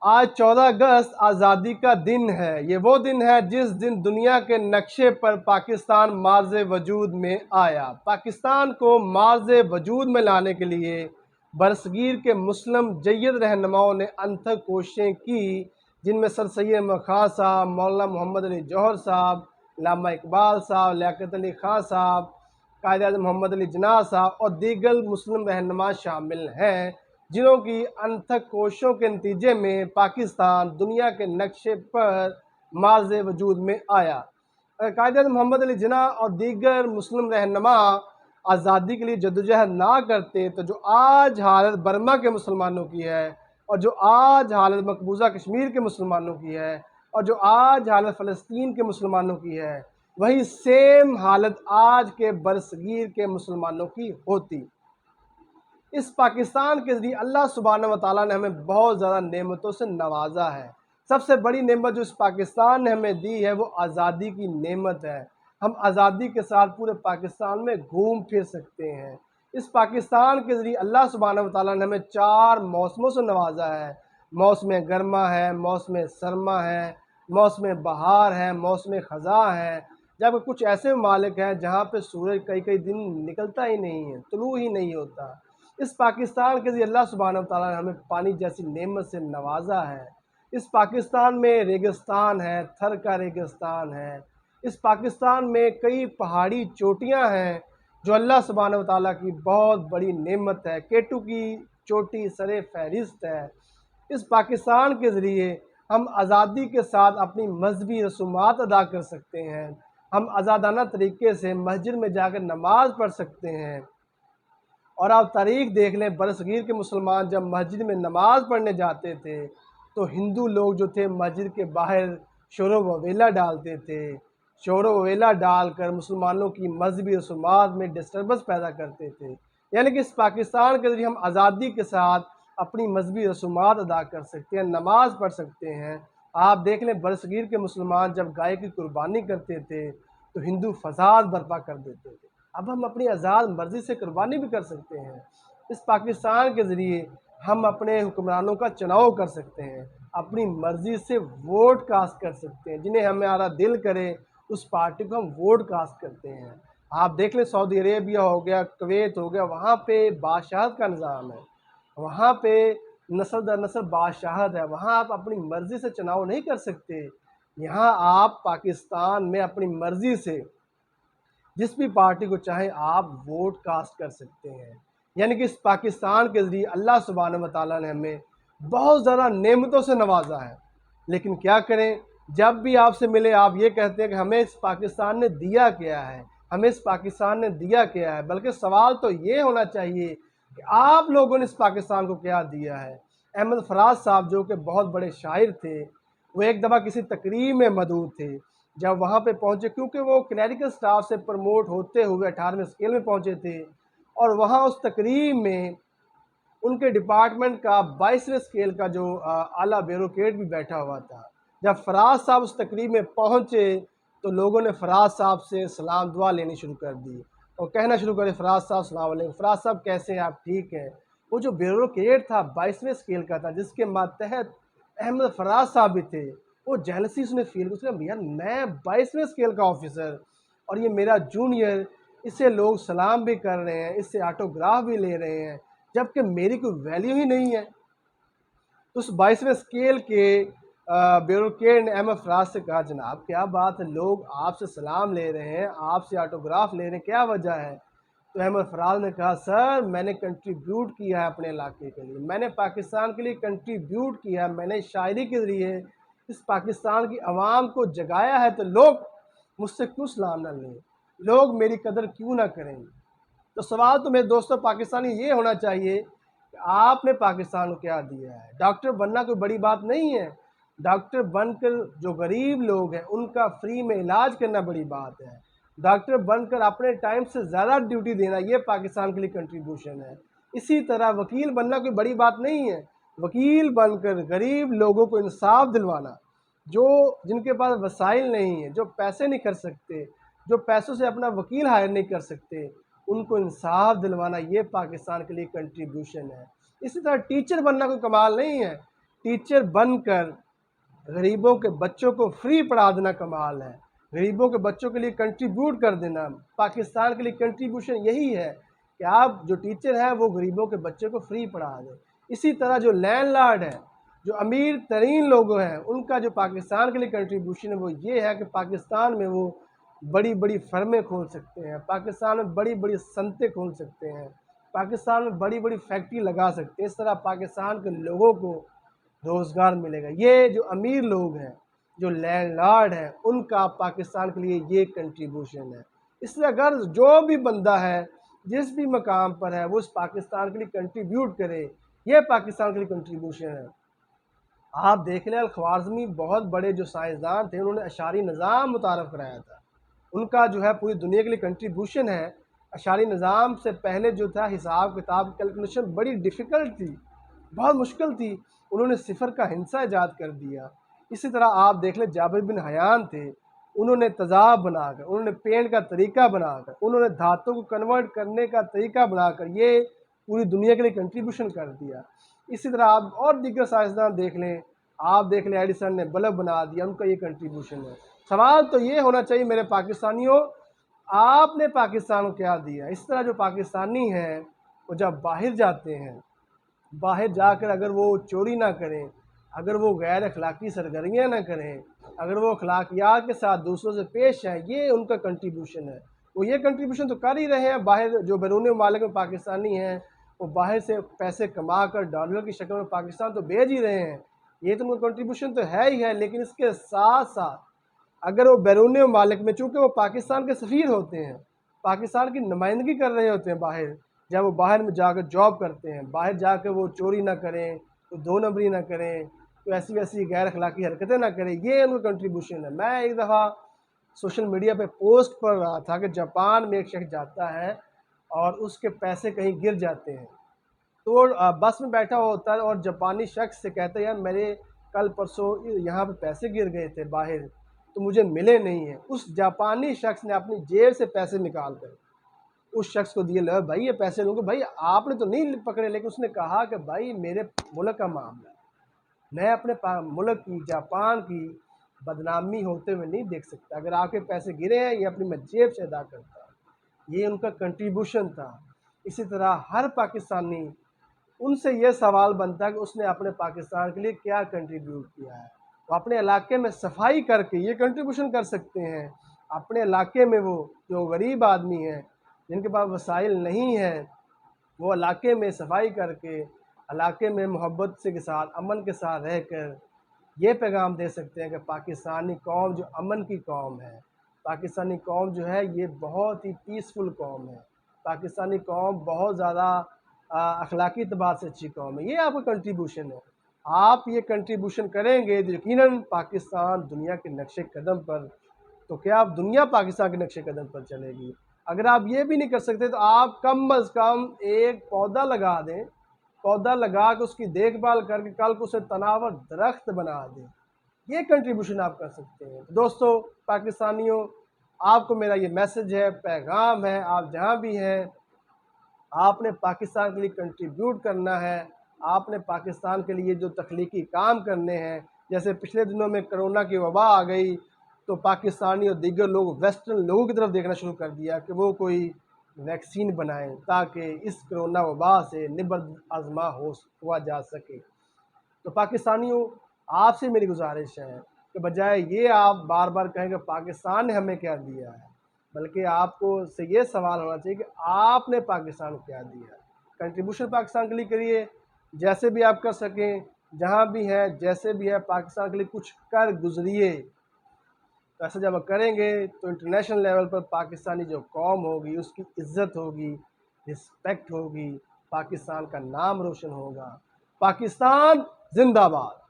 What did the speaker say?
آج 14 اگست آزادی کا دن ہے۔ یہ وہ دن ہے جس دن دنیا کے نقشے پر پاکستان معرض وجود میں آیا۔ پاکستان کو معرض وجود میں لانے کے لیے برصغیر کے مسلم جید رہنماؤں نے انتھک کوششیں کی، جن میں سر سید احمد خان صاحب، مولانا محمد علی جوہر صاحب، علامہ اقبال صاحب، لیاقت علی خان صاحب، قائد اعظم محمد علی جناح صاحب اور دیگر مسلم رہنما شامل ہیں، جنہوں کی انتھک کوششوں کے نتیجے میں پاکستان دنیا کے نقشے پر معرض وجود میں آیا۔ اگر قائد اعظم محمد علی جناح اور دیگر مسلم رہنما آزادی کے لیے جدوجہد نہ کرتے تو جو آج حالت برما کے مسلمانوں کی ہے، اور جو آج حالت مقبوضہ کشمیر کے مسلمانوں کی ہے، اور جو آج حالت فلسطین کے مسلمانوں کی ہے، وہی سیم حالت آج کے برصغیر کے مسلمانوں کی ہوتی۔ اس پاکستان کے ذریعے اللہ سبحانہ وتعالیٰ نے ہمیں بہت زیادہ نعمتوں سے نوازا ہے۔ سب سے بڑی نعمت جو اس پاکستان نے ہمیں دی ہے وہ آزادی کی نعمت ہے۔ ہم آزادی کے ساتھ پورے پاکستان میں گھوم پھر سکتے ہیں۔ اس پاکستان کے ذریعے اللہ سبحانہ وتعالیٰ نے ہمیں 4 موسموں سے نوازا ہے۔ موسم گرما ہے، موسم سرما ہے، موسم بہار ہے، موسم خزاں ہے، جبکہ کچھ ایسے ممالک ہیں جہاں پہ سورج کئی دن نکلتا ہی نہیں ہے، طلوع ہی نہیں ہوتا۔ اس پاکستان کے ذریعے اللہ سبحانہ وتعالیٰ نے ہمیں پانی جیسی نعمت سے نوازا ہے۔ اس پاکستان میں ریگستان ہے، تھر کا ریگستان ہے۔ اس پاکستان میں کئی پہاڑی چوٹیاں ہیں جو اللہ سبحانہ وتعالیٰ کی بہت بڑی نعمت ہے۔ کیٹو کی چوٹی سر فہرست ہے۔ اس پاکستان کے ذریعے ہم آزادی کے ساتھ اپنی مذہبی رسومات ادا کر سکتے ہیں۔ ہم آزادانہ طریقے سے مسجد میں جا کر نماز پڑھ سکتے ہیں۔ اور آپ تاریخ دیکھ لیں، برصغیر کے مسلمان جب مسجد میں نماز پڑھنے جاتے تھے تو ہندو لوگ جو تھے مسجد کے باہر شور و ویلا ڈالتے تھے، شور و ویلا ڈال کر مسلمانوں کی مذہبی رسومات میں ڈسٹربنس پیدا کرتے تھے۔ یعنی کہ اس پاکستان کے ذریعے ہم آزادی کے ساتھ اپنی مذہبی رسومات ادا کر سکتے ہیں، نماز پڑھ سکتے ہیں۔ آپ دیکھ لیں، برصغیر کے مسلمان جب گائے کی قربانی کرتے تھے تو ہندو فساد برپا کر دیتے تھے۔ اب ہم اپنی آزاد مرضی سے قربانی بھی کر سکتے ہیں۔ اس پاکستان کے ذریعے ہم اپنے حکمرانوں کا چناؤ کر سکتے ہیں، اپنی مرضی سے ووٹ کاسٹ کر سکتے ہیں، جنہیں ہمارا دل کرے اس پارٹی کو ہم ووٹ کاسٹ کرتے ہیں۔ آپ دیکھ لیں، سعودی عربیہ ہو گیا، کویت ہو گیا، وہاں پہ بادشاہت کا نظام ہے، وہاں پہ نسل در نسل بادشاہت ہے، وہاں آپ اپنی مرضی سے چناؤ نہیں کر سکتے۔ یہاں آپ پاکستان میں اپنی مرضی سے جس بھی پارٹی کو چاہیں آپ ووٹ کاسٹ کر سکتے ہیں۔ یعنی کہ اس پاکستان کے ذریعے اللہ سبحانہ وتعالیٰ نے ہمیں بہت زیادہ نعمتوں سے نوازا ہے۔ لیکن کیا کریں، جب بھی آپ سے ملے آپ یہ کہتے ہیں کہ ہمیں اس پاکستان نے دیا کیا ہے، ہمیں اس پاکستان نے دیا کیا ہے، بلکہ سوال تو یہ ہونا چاہیے کہ آپ لوگوں نے اس پاکستان کو کیا دیا ہے۔ احمد فراز صاحب جو کہ بہت بڑے شاعر تھے، وہ ایک دفعہ کسی تقریب میں موجود تھے۔ جب وہاں پہ پہنچے، کیونکہ وہ کلیریکل سٹاف سے پروموٹ ہوتے ہوئے 18ویں اسکیل میں پہنچے تھے، اور وہاں اس تقریب میں ان کے ڈپارٹمنٹ کا 22ویں اسکیل کا جو اعلیٰ بیوروکریٹ بھی بیٹھا ہوا تھا۔ جب فراز صاحب اس تقریب میں پہنچے تو لوگوں نے فراز صاحب سے سلام دعا لینی شروع کر دی اور کہنا شروع کرے، فراز صاحب السلام علیکم، فراز صاحب کیسے ہیں آپ، ٹھیک ہیں۔ وہ جو بیوروکریٹ تھا 22ویں اسکیل کا تھا، جس کے ماتحت احمد فراز صاحب بھی تھے، وہ جیلسی اس نے فیل کیا، یار میں 22ویں اسکیل کا آفیسر اور یہ میرا جونیئر، اسے لوگ سلام بھی کر رہے ہیں، اس سے آٹوگراف بھی لے رہے ہیں، جبکہ میری کوئی ویلیو ہی نہیں ہے۔ تو اس 22ویں اسکیل کے بیوروکریٹ نے احمد فراز سے کہا، جناب کیا بات ہے، لوگ آپ سے سلام لے رہے ہیں، آپ سے آٹوگراف لے رہے ہیں، کیا وجہ ہے؟ تو احمد فراز نے کہا، سر میں نے کنٹریبیوٹ کیا ہے اپنے علاقے کے لیے، میں نے پاکستان کے لیے کنٹریبیوٹ کیا ہے، میں نے شاعری کے ذریعے اس پاکستان کی عوام کو جگایا ہے، تو لوگ مجھ سے کیوں سلام نہ لیں، لوگ میری قدر کیوں نہ کریں؟ تو سوال تو میرے دوستوں پاکستانی یہ ہونا چاہیے کہ آپ نے پاکستان کو کیا دیا ہے۔ ڈاکٹر بننا کوئی بڑی بات نہیں ہے، ڈاکٹر بن کر جو غریب لوگ ہیں ان کا فری میں علاج کرنا بڑی بات ہے، ڈاکٹر بن کر اپنے ٹائم سے زیادہ ڈیوٹی دینا یہ پاکستان کے لیے کنٹریبیوشن ہے۔ اسی طرح وکیل بننا کوئی بڑی بات نہیں ہے، وکیل بن کر غریب لوگوں کو انصاف دلوانا، جن کے پاس وسائل نہیں ہیں، جو پیسے نہیں کر سکتے، جو پیسوں سے اپنا وکیل ہائر نہیں کر سکتے، ان کو انصاف دلوانا یہ پاکستان کے لیے کنٹریبیوشن ہے۔ اسی طرح ٹیچر بننا کوئی کمال نہیں ہے، टीचर बनकर गरीबों के बच्चों को फ्री पढ़ा देना कमाल है, गरीबों के बच्चों के लिए कंट्रीब्यूट कर देना। पाकिस्तान के लिए कंट्रीब्यूशन यही है कि आप जो टीचर हैं वो गरीबों के बच्चों को फ्री पढ़ा दें। इसी तरह जो लैंडलॉर्ड है, जो अमीर तरीन लोग हैं, उनका जो पाकिस्तान के लिए कंट्रीब्यूशन है वो ये है कि पाकिस्तान में वो बड़ी बड़ी फर्में खोल सकते हैं, पाकिस्तान में बड़ी बड़ी सनतें खोल सकते हैं, पाकिस्तान में बड़ी बड़ी फैक्ट्री लगा सकते हैं। इस तरह पाकिस्तान के लोगों को रोज़गार मिलेगा। ये जो अमीर लोग हैं, जो लैंडलॉर्ड हैं, उनका पाकिस्तान के लिए ये कंट्रीब्यूशन है। इसलिए अगर जो भी बंदा है, जिस भी मकाम पर है, वो उस पाकिस्तान के लिए कंट्रीब्यूट करे, ये पाकिस्तान के लिए कंट्रीब्यूशन है। आप देख लें, अल-ख्वारिज़मी बहुत बड़े जो साइंसदान थे, उन्होंने अशारी निज़ाम मुतारफ़ कराया था। उनका जो है पूरी दुनिया के लिए कंट्रीब्यूशन है। अशारी निज़ाम से पहले जो था हिसाब किताब कैलकुलेशन बड़ी डिफ़िकल्ट थी, बहुत मुश्किल थी। उन्होंने सिफर का हिंसा ईजाद कर दिया। इसी तरह आप देख लें, जाबिर बिन हयान थे, उन्होंने तेज़ाब बनाकर, उन्होंने पेंट का तरीका बनाकर, उन्होंने धातु को कन्वर्ट करने का तरीका बनाकर ये पूरी दुनिया के लिए कंट्रीब्यूशन कर दिया। इसी तरह आप और दीगर साइंसदान देख लें, आप देख लें एडिसन ने बल्ब बना दिया, उनका ये कंट्रीब्यूशन है। सवाल तो ये होना चाहिए मेरे पाकिस्तानियों, आपने पाकिस्तान को क्या दिया? इस तरह जो पाकिस्तानी हैं वो जब बाहर जाते हैं, बाहर जाकर अगर वो चोरी ना करें, अगर वो गैर अखलाकी सरगर्मियाँ ना करें, अगर वो अखलाकियात के साथ दूसरों से पेश आएँ, ये उनका कंट्रीब्यूशन है। वो ये कंट्रीब्यूशन तो कर ही रहे हैं। बाहर जो बैरून ममालिक में पाकिस्तानी हैं, वो बाहर से पैसे कमा कर डॉलर की शक्ल में पाकिस्तान तो भेज ही रहे हैं, ये तो उनका कंट्रीब्यूशन तो है ही है। लेकिन इसके साथ साथ अगर वो बैरून ममालिक में, चूँकि वो पाकिस्तान के सफ़ीर होते हैं, पाकिस्तान की नुमाइंदगी कर रहे होते हैं बाहर, जब वो बाहर में जाकर जॉब करते हैं, बाहर जाकर वो चोरी ना करें, तो दो नंबरी ना करें, तो ऐसी वैसी गैर अखलाकी हरकतें ना करें, ये उनका कंट्रीब्यूशन है। मैं एक दफ़ा सोशल मीडिया पे पोस्ट पढ़ रहा था कि जापान में एक शख्स जाता है और उसके पैसे कहीं गिर जाते हैं, तो वो बस में बैठा हुआ होता है और जापानी शख्स से कहता है, यार मेरे कल परसों यहाँ पे पैसे गिर गए थे बाहर, तो मुझे मिले नहीं हैं। उस जापानी शख्स ने अपनी जेब से पैसे निकाल कर उस शख्स को दिए। लो भाई ये पैसे लूँगा। भाई आपने तो नहीं पकड़े, लेकिन उसने कहा कि भाई मेरे मुल्क का मामला है, मैं अपने मुल्क की, जापान की बदनामी होते हुए नहीं देख सकता। अगर आपके पैसे गिरे हैं, ये अपनी मैं जेब से अदा करता। ये उनका कंट्रीब्यूशन था। इसी तरह हर पाकिस्तानी, उनसे ये सवाल बनता है कि उसने अपने पाकिस्तान के लिए क्या कंट्रीब्यूट किया है। वो अपने इलाके में सफाई करके ये कंट्रीब्यूशन कर सकते हैं। अपने इलाके में वो जो गरीब आदमी हैं, जिनके पास वसाइल नहीं है, वो इलाके में सफाई करके, इलाके में मोहब्बत से के साथ, अमन के साथ रह कर ये पैगाम दे सकते हैं कि पाकिस्तानी कौम जो अमन की कौम है, पाकिस्तानी कौम जो है ये बहुत ही पीसफुल कौम है, पाकिस्तानी कौम बहुत ज़्यादा अखलाकी एतबार से अच्छी कौम है। ये आपका कंट्रीब्यूशन है। आप ये कंट्रीब्यूशन करेंगे तो यकीनन पाकिस्तान दुनिया के नक्शे कदम पर, तो क्या आप दुनिया पाकिस्तान के नक्शे कदम पर चलेगी। अगर आप ये भी नहीं कर सकते तो आप कम अज़ कम एक पौधा लगा दें, पौधा लगा के उसकी देखभाल करके कल को उसे तनावर दरख्त बना दें। ये कंट्रीब्यूशन आप कर सकते हैं। तो दोस्तों पाकिस्तानियों, आपको मेरा ये मैसेज है, पैगाम है, आप जहाँ भी हैं, आपने पाकिस्तान के लिए कंट्रीब्यूट करना है। आपने पाकिस्तान के लिए जो तख्लीकी काम करने हैं, जैसे पिछले दिनों में कोरोना की वबा आ गई, तो पाकिस्तानी और दीगर लोग वेस्टर्न लोगों की तरफ देखना शुरू कर दिया कि वो कोई वैक्सीन बनाएं ताकि इस कोरोना वबा से निबर आज़मा हुआ जा सके। तो पाकिस्तानियों, आपसे मेरी गुजारिश है कि बजाय ये आप बार बार कहें कि पाकिस्तान ने हमें क्या दिया है, बल्कि आपको से ये सवाल होना चाहिए कि आपने पाकिस्तान को क्या दिया है। कंट्रीब्यूशन पाकिस्तान के लिए करिए, जैसे भी आप कर सकें, जहाँ भी हैं, जैसे भी है, पाकिस्तान के लिए कुछ कर गुजरिए। तो ऐसा जब करेंगे तो इंटरनेशनल लेवल पर पाकिस्तानी जो कौम होगी उसकी इज़्ज़त होगी, रिस्पेक्ट होगी, पाकिस्तान का नाम रोशन होगा। पाकिस्तान जिंदाबाद।